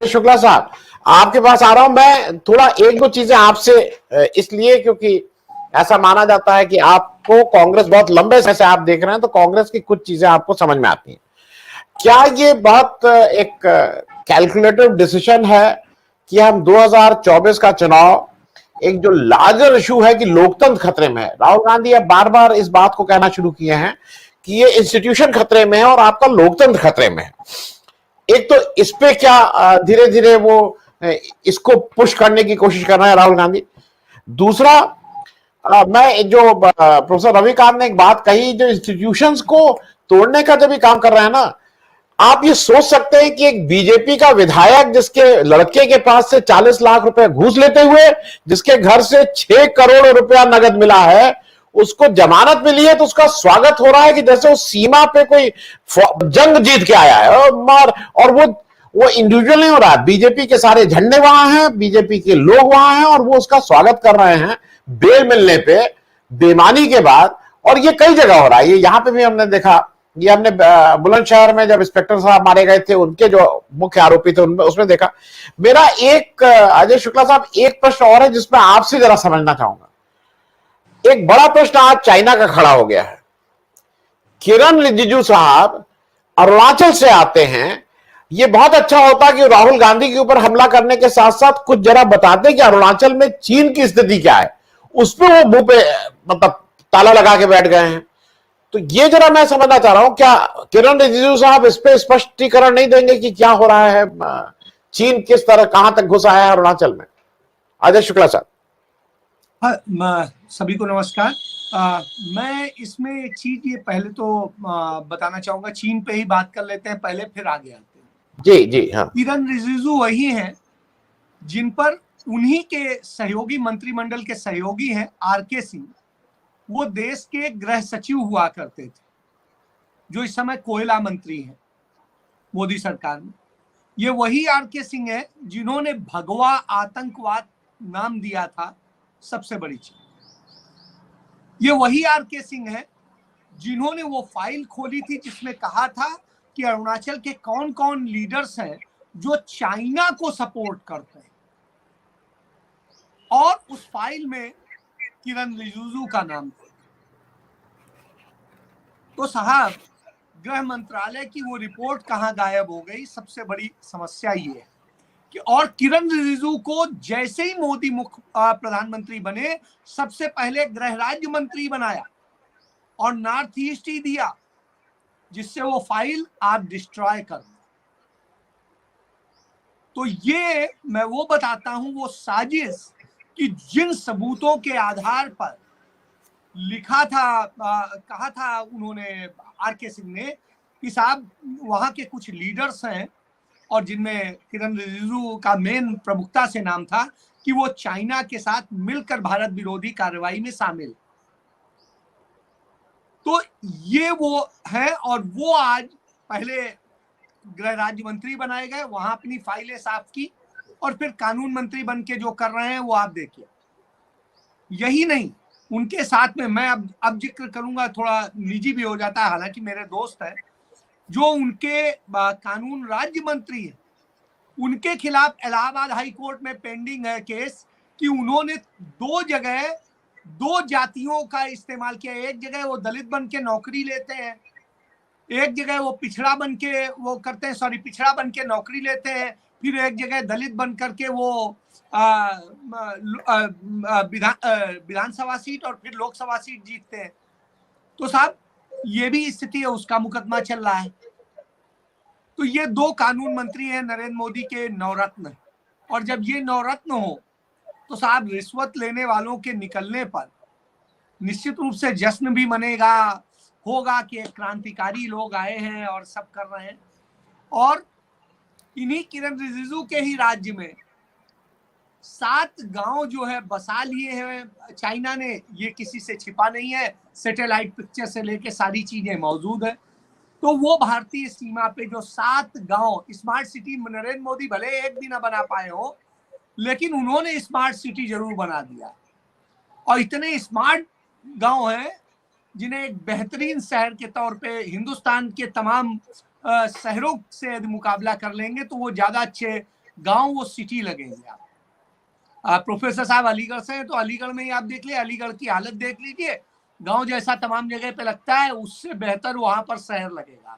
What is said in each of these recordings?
शुक्ला साहब, आपके पास आ रहा हूं मैं। थोड़ा एक दो चीजें आपसे इसलिए क्योंकि ऐसा माना जाता है कि आपको कांग्रेस बहुत लंबे समय से आप देख रहे हैं, तो कांग्रेस की कुछ चीजें आपको समझ में आती हैं। क्या ये बहुत एक कैलकुलेटिव डिसीजन है कि हम 2024 का चुनाव, एक जो लार्जर इशू है कि लोकतंत्र खतरे में है, राहुल गांधी अब बार बार इस बात को कहना शुरू किए हैं कि ये इंस्टीट्यूशन खतरे में है और आपका लोकतंत्र खतरे में है। एक तो इस पे क्या धीरे धीरे वो इसको पुश करने की कोशिश कर रहे हैं राहुल गांधी। दूसरा, मैं जो प्रोफेसर रविकांत ने एक बात कही, जो इंस्टीट्यूशंस को तोड़ने का जब भी काम कर रहे हैं ना, आप ये सोच सकते हैं कि एक बीजेपी का विधायक जिसके लड़के के पास से 40 लाख रुपए घूस लेते हुए, जिसके घर से 6 करोड़ रुपया नगद मिला है, उसको जमानत मिली है, तो उसका स्वागत हो रहा है कि जैसे वो सीमा पे कोई जंग जीत के आया है। और वो इंडिविजुअल नहीं हो रहा है, बीजेपी के सारे झंडे वहां हैं, बीजेपी के लोग वहां हैं और वो उसका स्वागत कर रहे हैं बेल मिलने पे, बेईमानी के बाद। और ये कई जगह हो रहा है, ये यहां पे भी हमने देखा, ये हमने बुलंदशहर में जब इंस्पेक्टर साहब मारे गए थे, उनके जो मुख्य आरोपी थे उनमें, उसमें देखा। मेरा एक अजय शुक्ला साहब, एक प्रश्न और है जिसमें आपसे जरा समझना चाहूंगा। एक बड़ा प्रश्न आज चाइना का खड़ा हो गया है। किरण रिजिजू साहब अरुणाचल से आते हैं, ये बहुत अच्छा होता कि राहुल गांधी के ऊपर हमला करने के साथ साथ कुछ जरा बताते कि अरुणाचल में चीन की स्थिति क्या है। उस पर वो मुंह पे मतलब ताला लगा के बैठ गए हैं। तो ये जरा मैं समझना चाह रहा हूं, क्या किरण रिजिजू साहब इस पे स्पष्टीकरण नहीं देंगे कि क्या हो रहा है, चीन किस तरह कहां तक घुस आया है अरुणाचल में? अजय शुक्ला साहब। सभी को नमस्कार। मैं इसमें एक चीज ये पहले तो बताना चाहूंगा, चीन पे ही बात कर लेते हैं पहले, फिर आगे आते हैं। जी जी हाँ। किरण रिजिजू वही हैं जिन पर उन्हीं के सहयोगी, मंत्रिमंडल के सहयोगी हैं आरके सिंह। वो देश के गृह सचिव हुआ करते थे, जो इस समय कोयला मंत्री हैं मोदी सरकार में। ये वही आरके सिंह है जिन्होंने भगवा आतंकवाद नाम दिया था सबसे बड़ी चीज। ये वही आरके सिंह है जिन्होंने वो फाइल खोली थी जिसमें कहा था कि अरुणाचल के कौन कौन लीडर्स हैं जो चाइना को सपोर्ट करते हैं, और उस फाइल में किरण रिजिजू का नाम था। तो साहब, गृह मंत्रालय की वो रिपोर्ट कहां गायब हो गई, सबसे बड़ी समस्या ये है कि, और किरण रिजिजू को जैसे ही मोदी मुख्य प्रधानमंत्री बने, सबसे पहले गृह राज्य मंत्री बनाया और नॉर्थ ईस्ट ही दिया, जिससे वो फाइल आप डिस्ट्रॉय कर दें। तो ये मैं वो बताता हूं, वो साजिश कि जिन सबूतों के आधार पर लिखा था, कहा था उन्होंने, आरके सिंह ने, कि साहब वहां के कुछ लीडर्स हैं, और जिनमें किरण रिजिजू का मेन प्रमुखता से नाम था कि वो चाइना के साथ मिलकर भारत विरोधी कार्रवाई में शामिल। तो ये वो है, और वो आज पहले गृह राज्य मंत्री बनाए गए, वहां अपनी फाइलें साफ की, और फिर कानून मंत्री बन के जो कर रहे हैं वो आप देखिए। यही नहीं, उनके साथ में मैं अब जिक्र करूंगा, थोड़ा निजी भी हो जाता है, हालांकि मेरे दोस्त हैं, जो उनके कानून राज्य मंत्री हैं, उनके खिलाफ इलाहाबाद हाई कोर्ट में पेंडिंग है केस कि उन्होंने दो जगह दो जातियों का इस्तेमाल किया। एक जगह वो दलित बन के नौकरी लेते हैं, एक जगह वो पिछड़ा बन के वो करते हैं, पिछड़ा बन के नौकरी लेते हैं, फिर एक जगह दलित बन करके वो विधानसभा सीट और फिर लोकसभा सीट जीतते हैं। तो साहब ये भी स्थिति है, उसका मुकदमा चल रहा है। तो ये दो कानून मंत्री हैं नरेंद्र मोदी के नवरत्न, और जब ये नवरत्न हो तो साहब रिश्वत लेने वालों के निकलने पर निश्चित रूप से जश्न भी मनेगा, होगा कि क्रांतिकारी लोग आए हैं और सब कर रहे हैं। और इन्हीं किरण रिजिजू के ही राज्य में 7 गांव जो है बसा लिए हैं चाइना ने, ये किसी से छिपा नहीं है, सैटेलाइट पिक्चर से लेके सारी चीजें मौजूद है। तो वो भारतीय सीमा पे जो 7 गांव, स्मार्ट सिटी नरेंद्र मोदी भले एक भी ना बना पाए हो, लेकिन उन्होंने स्मार्ट सिटी जरूर बना दिया। और इतने स्मार्ट गांव हैं जिन्हें एक बेहतरीन शहर के तौर पे हिंदुस्तान के तमाम शहरों से यदि मुकाबला कर लेंगे तो वो ज्यादा अच्छे गांव वो सिटी लगेंगे। आप प्रोफेसर साहब अलीगढ़ से हैं तो अलीगढ़ में ही आप देख लीजिए, अलीगढ़ की हालत देख लीजिए, गांव जैसा तमाम जगह पे लगता है, उससे बेहतर वहां पर शहर लगेगा।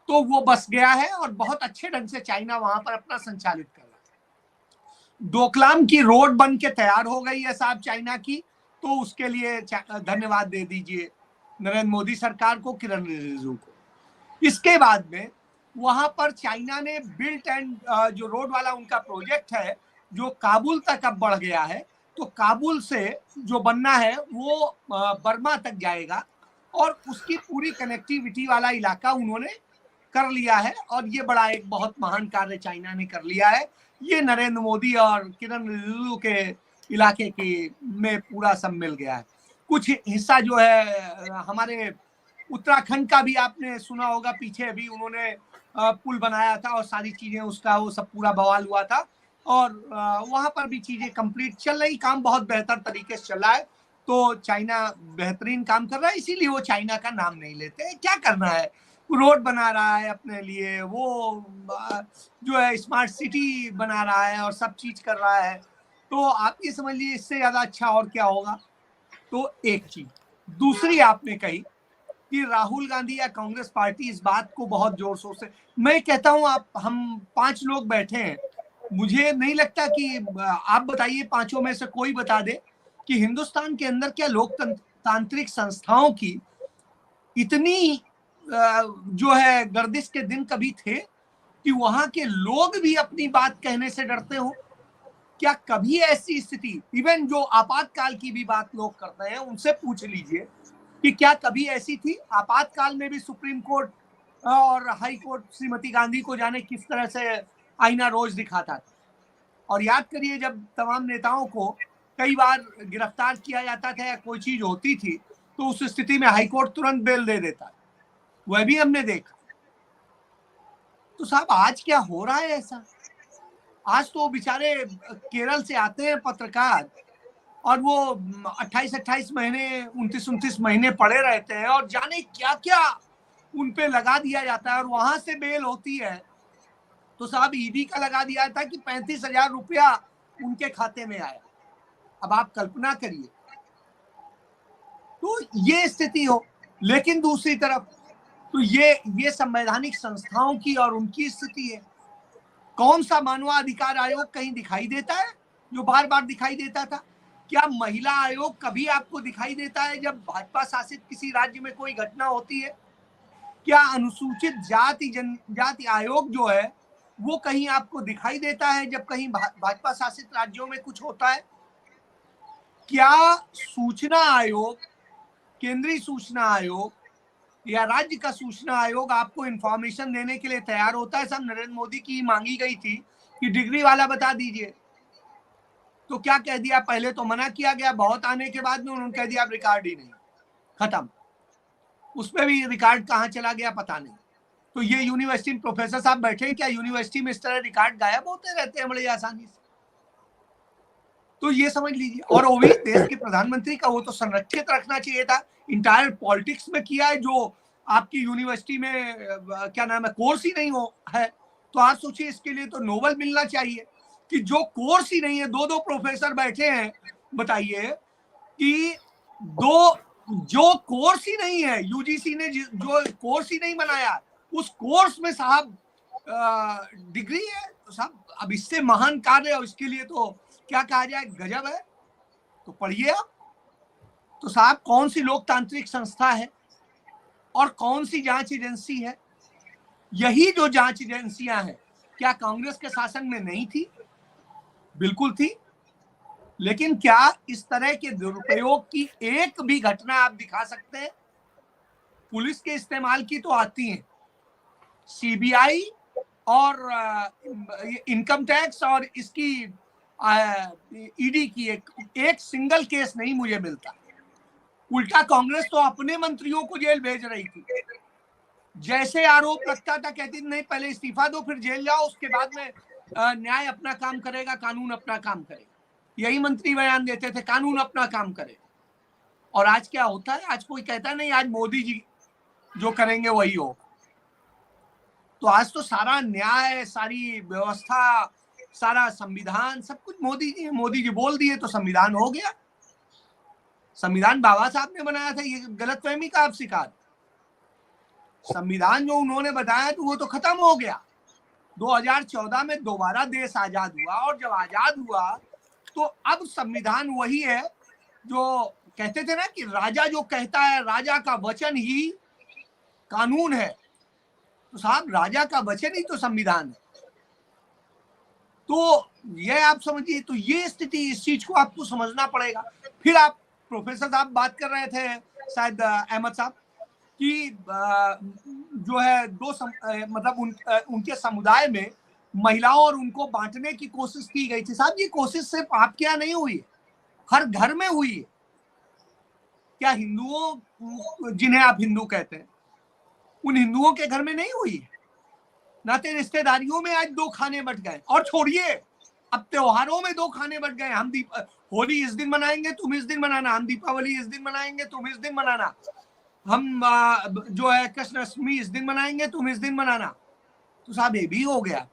तो वो बस गया है और बहुत अच्छे ढंग से चाइना वहां पर अपना संचालित कर रहा है। डोकलाम की रोड बन के तैयार हो गई है साहब चाइना की, तो उसके लिए धन्यवाद दे दीजिए नरेंद्र मोदी सरकार को, किरण रिजिजू को। इसके बाद में वहां पर चाइना ने बिल्ट एंड जो रोड वाला उनका प्रोजेक्ट है जो काबुल तक अब बढ़ गया है, तो काबुल से जो बनना है वो बर्मा तक जाएगा और उसकी पूरी कनेक्टिविटी वाला इलाका उन्होंने कर लिया है। और ये बड़ा एक बहुत महान कार्य चाइना ने कर लिया है। ये नरेंद्र मोदी और किरण रिजिजू के इलाके के में पूरा सब मिल गया है। कुछ हिस्सा जो है हमारे उत्तराखंड का भी आपने सुना होगा, पीछे अभी उन्होंने पुल बनाया था और सारी चीजें, उसका वो सब पूरा बवाल हुआ था, और वहां पर भी चीजें कंप्लीट चल रही, काम बहुत बेहतर तरीके से चल रहा है। तो चाइना बेहतरीन काम कर रहा है, इसीलिए वो चाइना का नाम नहीं लेते। क्या करना है, रोड बना रहा है अपने लिए, वो जो है स्मार्ट सिटी बना रहा है और सब चीज कर रहा है। तो आप ये समझ लीजिए इससे ज्यादा अच्छा और क्या होगा। तो एक चीज, दूसरी आपने कही कि राहुल गांधी या कांग्रेस पार्टी इस बात को बहुत जोर शोर से, मैं कहता हूं आप, हम 5 लोग बैठे हैं, मुझे नहीं लगता कि आप बताइए पांचों में से कोई बता दे कि हिंदुस्तान के अंदर क्या लोकतांत्रिक संस्थाओं की इतनी जो है गर्दिश के दिन कभी थे कि वहां के लोग भी अपनी बात कहने से डरते हो? क्या कभी ऐसी स्थिति, इवन जो आपातकाल की भी बात लोग करते हैं, उनसे पूछ लीजिए कि क्या कभी ऐसी थी? आपातकाल में भी सुप्रीम कोर्ट और हाई कोर्ट श्रीमती गांधी को जाने किस तरह से आईना रोज दिखाता था। और याद करिए जब तमाम नेताओं को कई बार गिरफ्तार किया जाता था या कोई चीज होती थी, तो उस स्थिति में हाईकोर्ट तुरंत बेल दे देता, वह भी हमने देखा। तो साहब आज क्या हो रहा है ऐसा? आज तो बेचारे केरल से आते हैं पत्रकार और वो 28-28 महीने 29-29 महीने पड़े रहते हैं और जाने क्या क्या उन पे लगा दिया जाता है, और वहां से बेल होती है तो साहब ईडी का लगा दिया था कि 35,000 रुपया उनके खाते में आया। अब आप कल्पना करिए, तो ये स्थिति हो। लेकिन दूसरी तरफ तो ये संवैधानिक संस्थाओं की और उनकी स्थिति है। कौन सा मानवाधिकार आयोग कहीं दिखाई देता है जो बार बार दिखाई देता था? क्या महिला आयोग कभी आपको दिखाई देता है जब भाजपा शासित किसी राज्य में कोई घटना होती है? क्या अनुसूचित जाति जनजाति आयोग जो है वो कहीं आपको दिखाई देता है जब कहीं भाजपा शासित राज्यों में कुछ होता है? क्या सूचना आयोग, केंद्रीय सूचना आयोग या राज्य का सूचना आयोग आपको इंफॉर्मेशन देने के लिए तैयार होता है? सब नरेंद्र मोदी की मांगी गई थी कि डिग्री वाला बता दीजिए, तो क्या कह दिया? पहले तो मना किया गया, बहुत आने के बाद में उन्होंने कह दिया अब रिकॉर्ड ही नहीं, खत्म। उसमें भी रिकॉर्ड कहाँ चला गया पता नहीं। तो ये यूनिवर्सिटी में प्रोफेसर साहब बैठे हैं क्या? यूनिवर्सिटी में इस तरह रिकॉर्ड गायब होते रहते हैं बड़ी आसानी से? तो ये समझ लीजिए। और वो भी देश के प्रधानमंत्री का, वो तो संरक्षित रखना चाहिए था। इंटायर पॉलिटिक्स में किया है जो आपकी यूनिवर्सिटी में क्या नाम है, कोर्स ही नहीं हो है। तो आप सोचिए, इसके लिए तो नोबेल मिलना चाहिए कि जो कोर्स ही नहीं है, 2-2 प्रोफेसर बैठे हैं, बताइए कि जो कोर्स ही नहीं है, यूजीसी ने जो कोर्स ही नहीं बनाया, उस कोर्स में साहब डिग्री है। तो साहब अब इससे महान कार्य, और इसके लिए तो क्या कहा जाए, गजब है। तो पढ़िए आप। तो साहब कौन सी लोकतांत्रिक संस्था है और कौन सी जांच एजेंसी है? यही जो जांच एजेंसियां हैं, क्या कांग्रेस के शासन में नहीं थी? बिल्कुल थी। लेकिन क्या इस तरह के दुरुपयोग की एक भी घटना आप दिखा सकते हैं? पुलिस के इस्तेमाल की तो आती हैं, सीबीआई और इनकम टैक्स और इसकी ईडी की एक सिंगल केस नहीं मुझे मिलता। उल्टा कांग्रेस तो अपने मंत्रियों को जेल भेज रही थी। जैसे आरोप लगता था कहती नहीं पहले इस्तीफा दो फिर जेल जाओ, उसके बाद में न्याय अपना काम करेगा, कानून अपना काम करेगा। यही मंत्री बयान देते थे, कानून अपना काम करे। और आज क्या होता है? आज कोई कहता नहीं आज मोदी जी जो करेंगे वही हो। तो आज तो सारा न्याय, सारी व्यवस्था, सारा संविधान, सब कुछ मोदी जी बोल दिए तो संविधान हो गया। संविधान बाबा साहब ने बनाया था, ये गलतफहमी का आप शिकार। संविधान जो उन्होंने बताया तो वो तो खत्म हो गया। 2014 में दोबारा देश आजाद हुआ, और जब आजाद हुआ तो अब संविधान वही है जो कहते थे ना कि राजा जो कहता है, राजा का वचन ही कानून है। तो साहब राजा का वचन ही तो संविधान है। तो ये आप समझिए, तो ये स्थिति, इस चीज को आपको समझना पड़ेगा। फिर आप प्रोफेसर साहब बात कर रहे थे, शायद अहमद साहब, कि जो है मतलब उनके समुदाय में महिलाओं और उनको बांटने की कोशिश की गई थी। साहब ये कोशिश सिर्फ आपके यहाँ नहीं हुई, हर घर में हुई है। क्या हिंदुओं, जिन्हें आप हिंदू कहते हैं, उन हिंदुओं के घर में नहीं हुई है? नाते रिश्तेदारियों में आज 2 खाने बट गए। और छोड़िए, अब त्योहारों में 2 खाने बट गए। हम होली इस दिन मनाएंगे, तुम इस दिन मनाना। हम दीपावली इस दिन मनाएंगे, तुम इस दिन मनाना। हम जो है कृष्णाष्टमी इस दिन मनाएंगे, तुम इस दिन मनाना। तो साहब ये भी हो गया।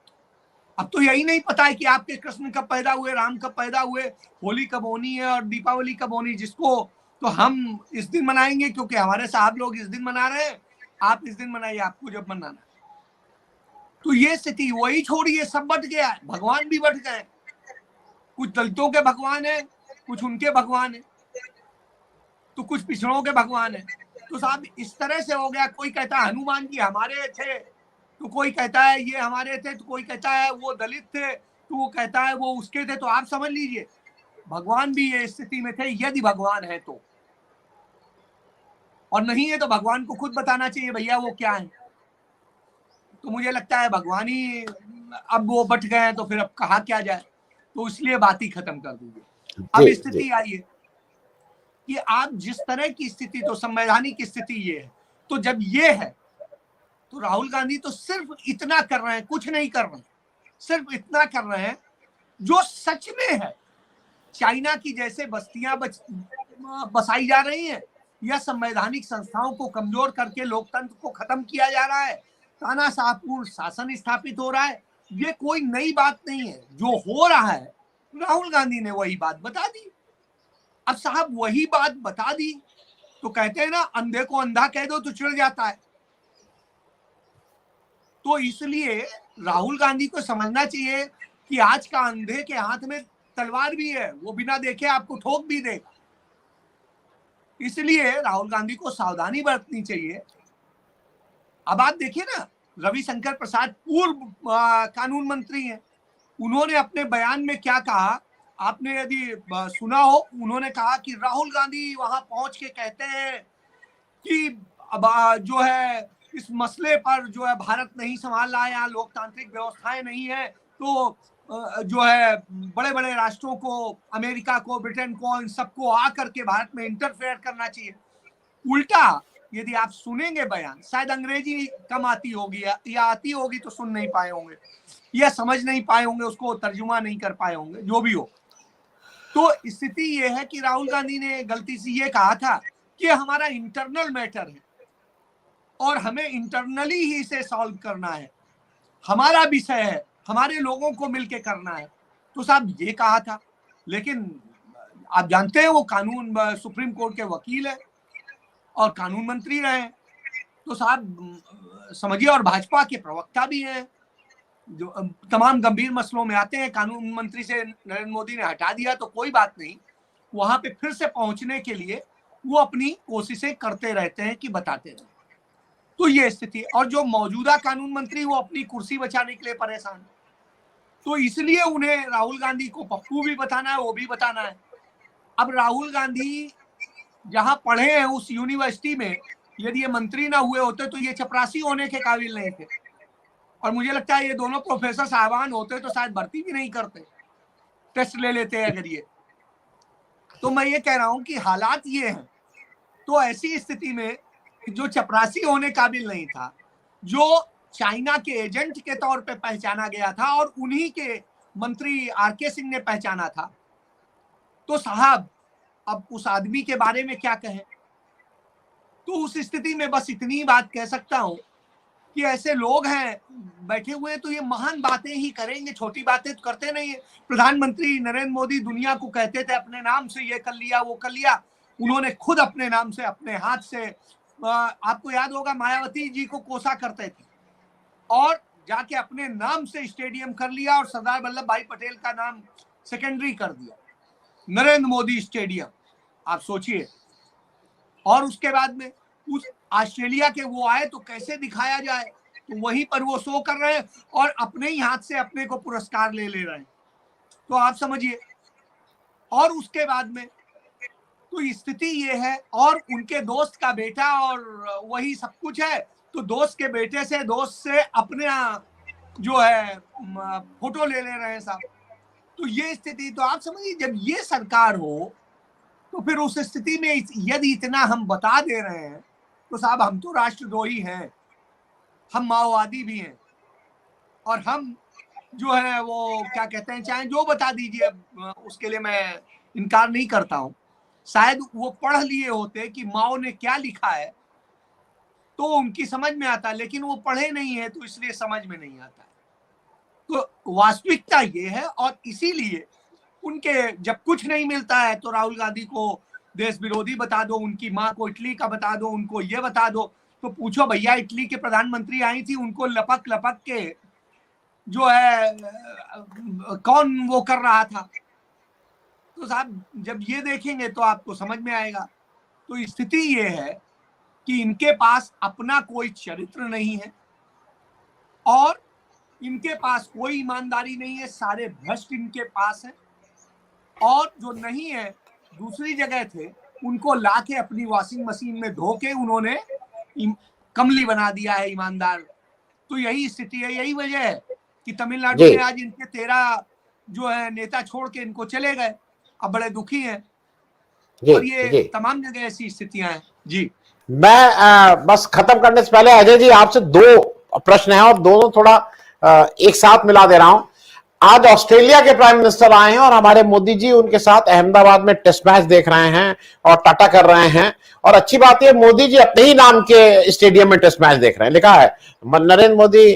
अब तो यही नहीं पता है कि आपके कृष्ण कब पैदा हुए, राम कब पैदा हुए, होली कब होनी है और दीपावली कब होनी। जिसको तो हम इस दिन मनाएंगे क्योंकि हमारे साहब लोग इस दिन मना रहे हैं, आप इस दिन मनाइए, आपको जब मनाना। तो ये स्थिति, वही छोड़िए, सब बट गया है। भगवान भी बट गए, कुछ दलितों के भगवान है, कुछ उनके भगवान है, तो कुछ पिछड़ों के भगवान है। तो साहब इस तरह से हो गया। कोई कहता है हनुमान जी हमारे थे, तो कोई कहता है ये हमारे थे, तो कोई कहता है वो दलित थे, तो वो कहता है वो उसके थे। तो आप समझ लीजिए भगवान भी ये स्थिति में थे, यदि भगवान है तो। और नहीं है तो भगवान को खुद बताना चाहिए भैया वो क्या है। तो मुझे लगता है भगवान ही, अब वो बट गए हैं तो फिर अब कहा क्या जाए, तो इसलिए बात ही खत्म कर दीजिए। अब स्थिति आई है कि आप जिस तरह की स्थिति, तो संवैधानिक स्थिति ये है। तो जब ये है तो राहुल गांधी तो सिर्फ इतना कर रहे हैं, कुछ नहीं कर रहे हैं, सिर्फ इतना कर रहे हैं जो सच में है। चाइना की जैसे बस्तियां बसाई जा रही हैं, या संवैधानिक संस्थाओं को कमजोर करके लोकतंत्र को खत्म किया जा रहा है, तानाशाहपूर्ण शासन स्थापित हो रहा है, ये कोई नई बात नहीं है। जो हो रहा है राहुल गांधी ने वही बात बता दी। अब साहब वही बात बता दी तो कहते हैं ना, अंधे को अंधा कह दो तो चिढ़ जाता है। तो इसलिए राहुल गांधी को समझना चाहिए कि आज का अंधे के हाथ में तलवार भी है, वो बिना देखे आपको ठोक भी देगा। इसलिए राहुल गांधी को सावधानी बरतनी चाहिए। अब आप देखिए ना, रविशंकर प्रसाद पूर्व कानून मंत्री हैं, उन्होंने अपने बयान में क्या कहा, आपने यदि सुना हो, उन्होंने कहा कि राहुल गांधी वहां पहुंच के कहते हैं कि अब जो है इस मसले पर जो है भारत नहीं संभाल रहा है, यहाँ लोकतांत्रिक व्यवस्थाएं नहीं है, तो जो है बड़े बड़े राष्ट्रों को, अमेरिका को, ब्रिटेन को, इन सबको आकर के भारत में इंटरफेयर करना चाहिए। उल्टा यदि आप सुनेंगे बयान, शायद अंग्रेजी कम आती होगी या आती होगी तो सुन नहीं पाए होंगे, या समझ नहीं पाए होंगे, उसको तर्जुमा नहीं कर पाए होंगे, जो भी हो। तो स्थिति ये है कि राहुल गांधी ने गलती से ये कहा था कि हमारा इंटरनल मैटर है और हमें इंटरनली ही इसे सॉल्व करना है, हमारा विषय है, हमारे लोगों को मिलके करना है। तो साहब ये कहा था, लेकिन आप जानते हैं वो कानून सुप्रीम कोर्ट के वकील है और कानून मंत्री रहे। तो साहब समझिए, और भाजपा के प्रवक्ता भी हैं, जो तमाम गंभीर मसलों में आते हैं। कानून मंत्री से नरेंद्र मोदी ने हटा दिया तो कोई बात नहीं, वहां पे फिर से पहुंचने के लिए वो अपनी कोशिशें करते रहते हैं कि बताते रहे। तो ये स्थिति, और जो मौजूदा कानून मंत्री वो अपनी कुर्सी बचाने के लिए परेशान, तो इसलिए उन्हें राहुल गांधी को पप्पू भी बताना है, वो भी बताना है। अब राहुल गांधी जहां पढ़े हैं उस यूनिवर्सिटी में यदि ये मंत्री ना हुए होते तो ये चपरासी होने के काबिल नहीं थे, और मुझे लगता है ये दोनों प्रोफेसर साहबान होते तो शायद भर्ती भी नहीं करते, टेस्ट ले लेते अगर ये। तो मैं ये कह रहा हूं कि हालात ये हैं। तो ऐसी स्थिति में जो चपरासी होने काबिल नहीं था, जो चाइना के एजेंट के तौर पे पहचाना गया था और उन्हीं के मंत्री आर.के. सिंह ने पहचाना था, तो साहब अब उस आदमी के बारे में क्या कहें। तो उस स्थिति में बस इतनी बात कह सकता हूं कि ऐसे लोग हैं बैठे हुए तो ये महान बातें ही करेंगे, छोटी बातें तो करते नहीं है। प्रधानमंत्री नरेंद्र मोदी दुनिया को कहते थे अपने नाम से ये कर लिया वो कर लिया, उन्होंने खुद अपने नाम से अपने हाथ से, आपको याद होगा मायावती जी को कोसा करते थे और जाके अपने नाम से स्टेडियम कर लिया और सरदार वल्लभ भाई पटेल का नाम सेकेंडरी कर दिया, नरेंद्र मोदी स्टेडियम। आप सोचिए। और उसके बाद में उस ऑस्ट्रेलिया के वो आए तो कैसे दिखाया जाए, तो वहीं पर वो शो कर रहे हैं और अपने ही हाथ से अपने को पुरस्कार ले रहे हैं। तो आप समझिए। और उसके बाद में तो स्थिति ये है, और उनके दोस्त का बेटा और वही सब कुछ है, तो दोस्त के बेटे से दोस्त से अपने जो है फोटो ले रहे हैं साहब। तो ये स्थिति, तो आप समझिए जब ये सरकार हो तो फिर उस स्थिति में यदि इतना हम बता दे रहे हैं तो साहब हम तो राष्ट्रद्रोही हैं, हम माओवादी भी हैं, और हम जो है वो क्या कहते हैं, चाहे जो बता दीजिए, उसके लिए मैं इनकार नहीं करता हूं। शायद वो पढ़ लिए होते कि माओ ने क्या लिखा है तो उनकी समझ में आता, लेकिन वो पढ़े नहीं है तो इसलिए समझ में नहीं आता। तो वास्तविकता ये है, और इसीलिए उनके जब कुछ नहीं मिलता है तो राहुल गांधी को देश विरोधी बता दो, उनकी माँ को इटली का बता दो, उनको ये बता दो। तो पूछो भैया, इटली के प्रधानमंत्री आई थी, उनको लपक लपक के जो है कौन वो कर रहा था। तो साहब जब ये देखेंगे तो आपको समझ में आएगा। तो स्थिति ये है कि इनके पास अपना कोई चरित्र नहीं है और इनके पास कोई ईमानदारी नहीं है, सारे भ्रष्ट इनके पास है, और जो नहीं है दूसरी जगह थे उनको लाके अपनी वॉशिंग मशीन में धो के उन्होंने कमली बना दिया है, ईमानदार। तो यही स्थिति है, यही वजह है कि तमिलनाडु में आज इनके 13 जो है नेता छोड़ के इनको चले गए, अब बड़े दुखी हैं। और ये तमाम जगह ऐसी स्थितियां हैं। जी मैं बस खत्म करने से पहले अजय जी आपसे 2 प्रश्न हैं और दोनों थोड़ा एक साथ मिला दे रहा हूं। आज ऑस्ट्रेलिया के प्राइम मिनिस्टर आए हैं और हमारे मोदी जी उनके साथ अहमदाबाद में टेस्ट मैच देख रहे हैं और टाटा कर रहे हैं, और अच्छी बात है मोदी जी अपने ही नाम के स्टेडियम में टेस्ट मैच देख रहे हैं। लिखा है Narendra Modi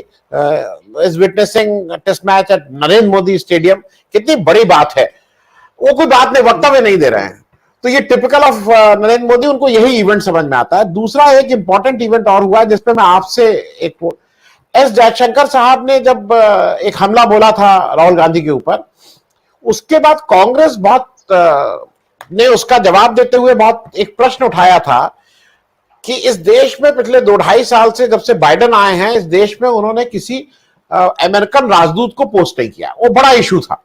is witnessing test match at Narendra Modi stadium. कितनी बड़ी बात है, वो कोई बात नहीं, वक्तव्य नहीं दे रहे हैं। तो ये टिपिकल ऑफ नरेंद्र मोदी, उनको यही इवेंट समझ में आता है। दूसरा एक इंपॉर्टेंट इवेंट और हुआ है जिसपे मैं आपसे एक, एस जयशंकर साहब ने जब एक हमला बोला था राहुल गांधी के ऊपर, उसके बाद कांग्रेस ने उसका जवाब देते हुए बहुत एक प्रश्न उठाया था कि इस देश में पिछले 2-2.5 साल से जब से बाइडेन आए हैं, इस देश में उन्होंने किसी अमेरिकन राजदूत को पोस्ट नहीं किया। वो बड़ा इशू था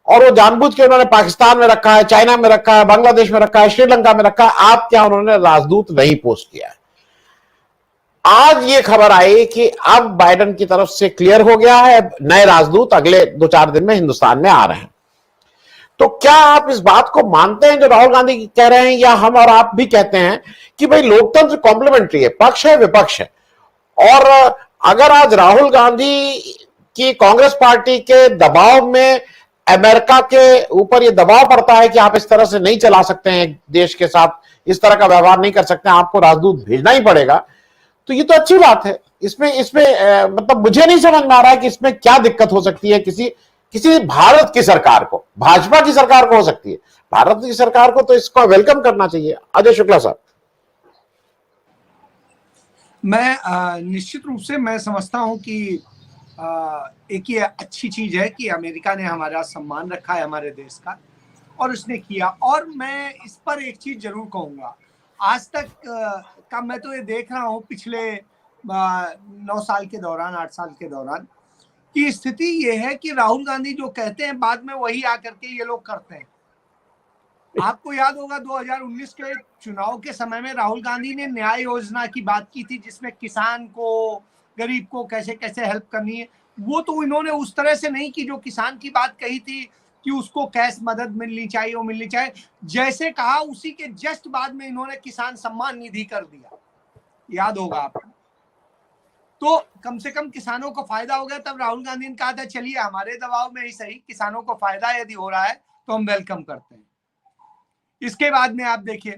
और वो जानबूझ के उन्होंने पाकिस्तान में रखा है, चाइना में रखा है, बांग्लादेश में रखा है, श्रीलंका में रखा है। आप क्या उन्होंने राजदूत नहीं पोस्ट किया है। आज ये खबर आई कि अब बाइडेन की तरफ से क्लियर हो गया है, नए राजदूत अगले 2-4 दिन में हिंदुस्तान में आ रहे हैं। तो क्या आप इस बात को मानते हैं जो राहुल गांधी कह रहे हैं, या हम और आप भी कहते हैं कि भाई लोकतंत्र कॉम्प्लीमेंट्री है, पक्ष है विपक्ष है, और अगर आज राहुल गांधी की कांग्रेस पार्टी के दबाव में अमेरिका के ऊपर ये दबाव पड़ता है कि आप इस तरह से नहीं चला सकते हैं देश के साथ, इस तरह का व्यवहार नहीं कर सकते, आपको राजदूत भेजना ही पड़ेगा, तो ये तो अच्छी बात है। इसमें मतलब मुझे नहीं समझ में आ रहा है कि इसमें क्या दिक्कत हो सकती है किसी भारत की सरकार को, भाजपा की सरकार को हो सकती है, भारत की सरकार को तो इसको वेलकम करना चाहिए। अजय शुक्ला साहब। मैं निश्चित रूप से मैं समझता हूं कि एक ये अच्छी चीज है कि अमेरिका ने हमारा सम्मान रखा है हमारे देश का, और उसने किया। और मैं इस पर एक चीज जरूर कहूंगा, आज तक का मैं तो ये देख रहा हूँ पिछले 9 साल के दौरान, 8 साल के दौरान, कि स्थिति ये है कि राहुल गांधी जो कहते हैं बाद में वही आकर के ये लोग करते हैं। आपको याद होगा 2019 के चुनाव के समय में राहुल गांधी ने न्याय योजना की बात की थी, जिसमें किसान को, गरीब को कैसे कैसे हेल्प करनी है। वो तो इन्होंने उस तरह से नहीं की, जो किसान की बात कही थी कि उसको कैश मदद मिलनी चाहिए, वो मिलनी चाहिए, जैसे कहा उसी के जस्ट बाद में इन्होंने किसान सम्मान निधि कर दिया, याद होगा आपको। तो कम से कम किसानों को फायदा हो गया। तब राहुल गांधी ने कहा था चलिए हमारे दबाव में ही सही, किसानों को फायदा यदि हो रहा है तो हम वेलकम करते हैं। इसके बाद में आप देखिए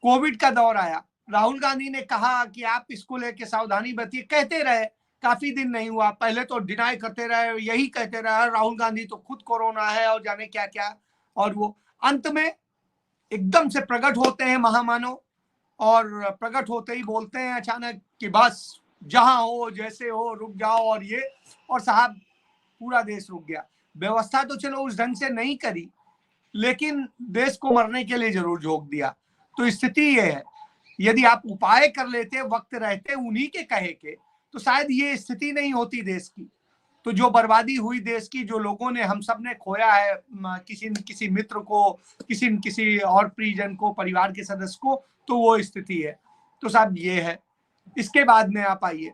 कोविड का दौर आया, राहुल गांधी ने कहा कि आप इसको लेके सावधानी बरतिए, कहते रहे, काफी दिन नहीं हुआ, पहले तो डिनाई करते रहे, यही कहते रहे राहुल गांधी तो खुद कोरोना है और जाने क्या क्या, और वो अंत में एकदम से प्रकट होते हैं महामानव, और प्रकट होते ही बोलते हैं अचानक कि बस जहां हो जैसे हो रुक जाओ, और ये, और साहब पूरा देश रुक गया। व्यवस्था तो चलो उस ढंग से नहीं करी, लेकिन देश को मरने के लिए जरूर झोंक दिया। तो स्थिति ये है, यदि आप उपाय कर लेते वक्त रहते उन्हीं के कहे के, तो शायद ये स्थिति नहीं होती देश की। तो जो बर्बादी हुई देश की, जो लोगों ने, हम सब ने खोया है, किसी न किसी मित्र को, किसी न किसी और प्रियजन को, परिवार के सदस्य को, तो वो स्थिति है। तो साहब ये है। इसके बाद में आप आइए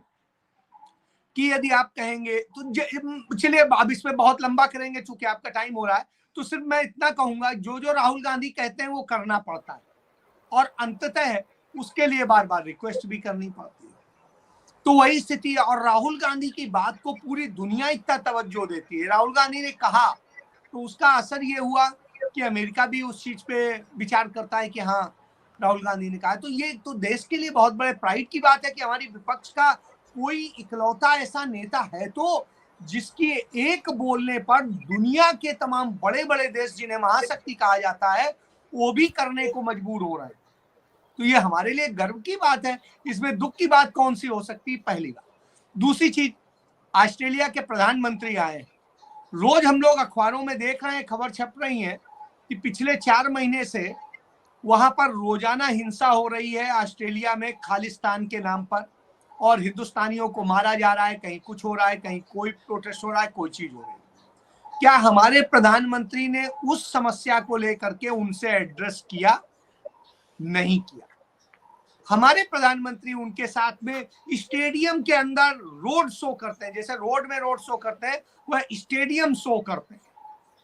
कि यदि आप कहेंगे तो चलिए अब इसमें बहुत लंबा करेंगे चूंकि आपका टाइम हो रहा है, तो सिर्फ मैं इतना कहूंगा, जो जो राहुल गांधी कहते हैं वो करना पड़ता है, और अंततः उसके लिए बार बार रिक्वेस्ट भी करनी पड़ती है। तो वही स्थिति है, और राहुल गांधी की बात को पूरी दुनिया इतना तवज्जो देती है। राहुल गांधी ने कहा तो उसका असर ये हुआ कि अमेरिका भी उस चीज पे विचार करता है कि हाँ राहुल गांधी ने कहा। तो ये तो देश के लिए बहुत बड़े प्राइड की बात है कि हमारी विपक्ष का कोई इकलौता ऐसा नेता है तो जिसकी एक बोलने पर दुनिया के तमाम बड़े बड़े देश, जिन्हें महाशक्ति कहा जाता है, वो भी करने को मजबूर हो रहे हैं। तो ये हमारे लिए गर्व की बात है। इसमें दुख की बात कौन सी हो सकती, पहली बात। दूसरी चीज, ऑस्ट्रेलिया के प्रधानमंत्री आए, रोज हम लोग अखबारों में देख रहे हैं, खबर छप रही है कि पिछले 4 महीने से वहां पर रोजाना हिंसा हो रही है ऑस्ट्रेलिया में, खालिस्तान के नाम पर, और हिंदुस्तानियों को मारा जा रहा है, कहीं कुछ हो रहा है, कहीं कोई प्रोटेस्ट हो रहा है, कोई चीज हो रही है। क्या हमारे प्रधानमंत्री ने उस समस्या को लेकर के उनसे एड्रेस किया? नहीं किया। हमारे प्रधानमंत्री उनके साथ में स्टेडियम के अंदर रोड शो करते हैं, जैसे रोड में रोड शो करते हैं वह स्टेडियम शो करते हैं,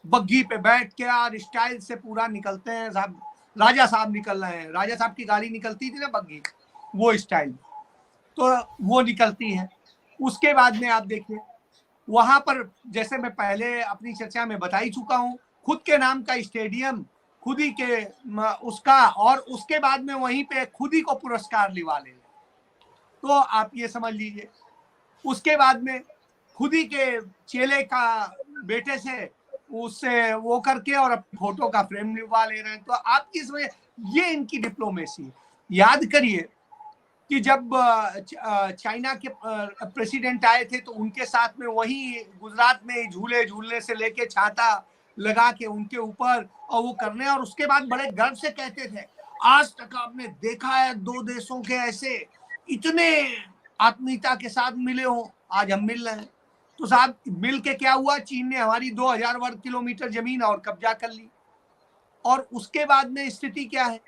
बग्घी पे बैठ के और स्टाइल से पूरा निकलते हैं। साहब राजा साहब निकल रहे हैं, राजा साहब की गाड़ी निकलती थी ना बग्घी, वो स्टाइल, तो वो निकलती है। उसके बाद में आप देखिए वहां पर, जैसे मैं पहले अपनी चर्चा में बता ही चुका हूं, खुद के नाम का स्टेडियम, खुद ही के उसका, और उसके बाद में वहीं पे खुद ही को पुरस्कार दिवा ले, तो आप ये समझ लीजिए। उसके बाद में खुद ही के चेले का बेटे से उससे वो करके और फोटो का फ्रेम लिखवा ले रहे हैं। तो आप किस वजह, ये इनकी डिप्लोमेसी। याद करिए कि जब चाइना के प्रेसिडेंट आए थे तो उनके साथ में वही गुजरात में झूले झूलने से लेके छाता लगा के उनके ऊपर और वो करने, और उसके बाद बड़े गर्व से कहते थे आज तक आपने देखा है 2 देशों के ऐसे इतने आत्मीयता के साथ मिले हो, आज हम मिल रहे हैं। तो साहब मिल के क्या हुआ, चीन ने हमारी 2000 वर्ग किलोमीटर जमीन और कब्जा कर ली। और उसके बाद में स्थिति क्या है,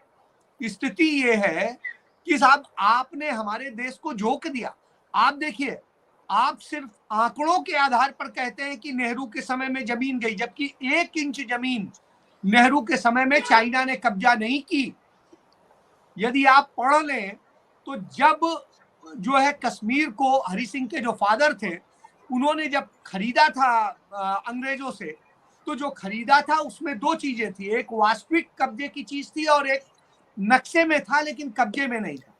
स्थिति ये है कि साहब आपने हमारे देश को झोंक दिया। आप देखिए, आप सिर्फ आंकड़ों के आधार पर कहते हैं कि नेहरू के समय में जमीन गई, जबकि 1 इंच जमीन नेहरू के समय में चाइना ने कब्जा नहीं की। यदि आप पढ़ लें तो जब जो है कश्मीर को हरि सिंह के जो फादर थे उन्होंने जब खरीदा था अंग्रेजों से, तो जो खरीदा था उसमें 2 चीजें थी, एक वास्तविक कब्जे की चीज थी और एक नक्शे में था लेकिन कब्जे में नहीं था।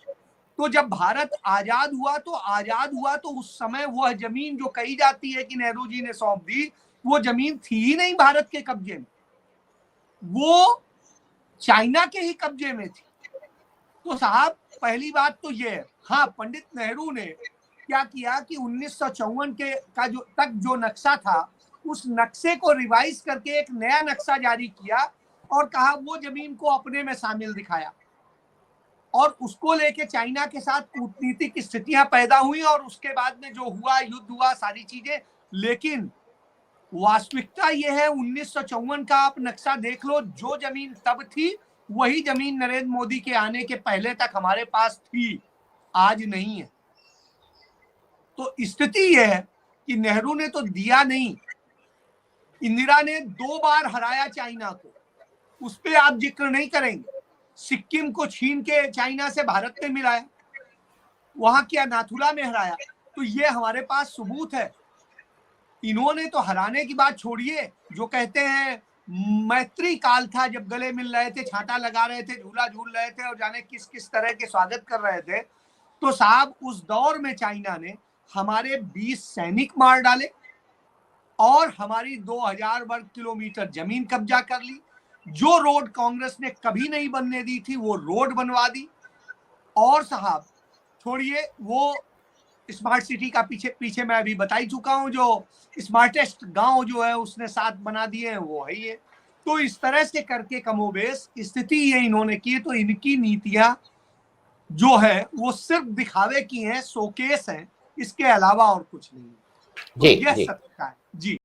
तो जब भारत आजाद हुआ तो उस समय वह जमीन जो कही जाती है कि नेहरू जी ने सौंप दी, वो जमीन थी ही नहीं भारत के कब्जे में, वो चाइना के ही कब्जे में थी। तो साहब पहली बात तो ये है। हाँ, पंडित नेहरू ने क्या किया कि 1954 के का जो तक जो नक्शा था उस नक्शे को रिवाइज करके एक नया नक्शा जारी किया और कहा वो जमीन को अपने में शामिल दिखाया, और उसको लेके चाइना के साथ कूटनीतिक स्थितियां पैदा हुई और उसके बाद में जो हुआ, युद्ध हुआ, सारी चीजें। लेकिन वास्तविकता यह है 1954 का आप नक्शा देख लो, जो जमीन तब थी वही जमीन नरेंद्र मोदी के आने के पहले तक हमारे पास थी, आज नहीं है। तो स्थिति यह है कि नेहरू ने तो दिया नहीं, इंदिरा ने 2 बार हराया चाइना को, उस पर आप जिक्र नहीं करेंगे। सिक्किम को छीन के चाइना से भारत ने मिलाया, वहां क्या नाथुला में हराया। तो ये हमारे पास सबूत है। इन्होंने तो हराने की बात छोड़िए, जो कहते हैं मैत्री काल था जब गले मिल रहे थे, छाता लगा रहे थे, झूला झूल रहे थे और जाने किस किस तरह के स्वागत कर रहे थे। तो साहब उस दौर में चाइना ने हमारे 20 सैनिक मार डाले और हमारी 2000 वर्ग किलोमीटर जमीन कब्जा कर ली। जो रोड कांग्रेस ने कभी नहीं बनने दी थी वो रोड बनवा दी। और साहब छोड़िए, वो स्मार्ट सिटी का पीछे मैं अभी बता ही चुका हूं, जो स्मार्टेस्ट गांव जो है उसने 7 बना दिए हैं, वो है ये। तो इस तरह से करके कमोबेश स्थिति ये इन्होंने की। तो इनकी नीतियां जो है वो सिर्फ दिखावे की हैं, शोकेस हैं, इसके अलावा और कुछ नहीं। तो जी यह जी। सत्य है जी।